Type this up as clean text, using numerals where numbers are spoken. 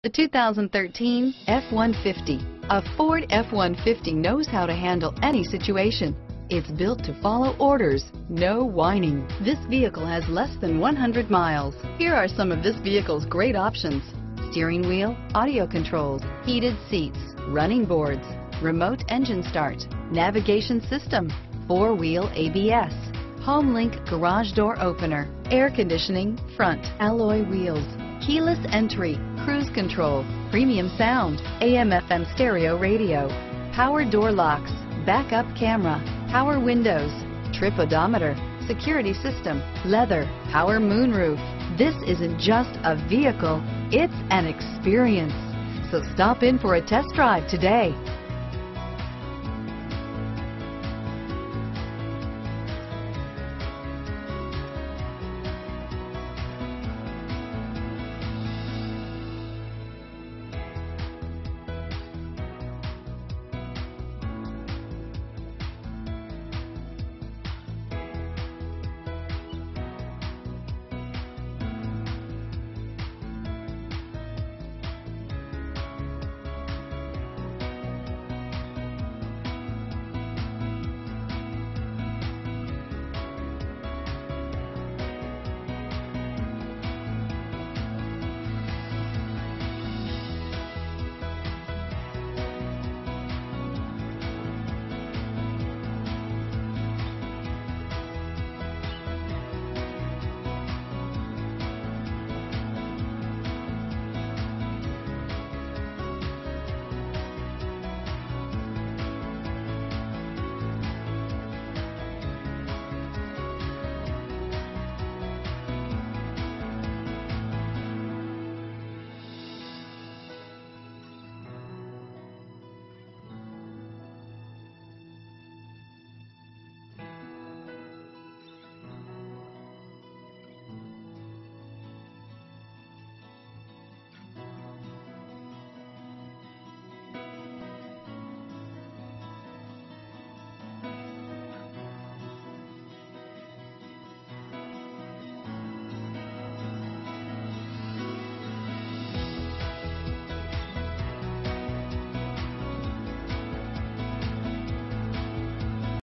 The 2013 F-150. A Ford F-150 knows how to handle any situation. It's built to follow orders, no whining. This vehicle has less than 100 miles. Here are some of this vehicle's great options: steering wheel audio controls, heated seats, running boards, remote engine start, navigation system, four-wheel ABS, HomeLink garage door opener, air conditioning, front alloy wheels, keyless entry, cruise control, premium sound, AM/FM stereo radio, power door locks, backup camera, power windows, trip odometer, security system, leather, power moonroof. This isn't just a vehicle, it's an experience. So stop in for a test drive today.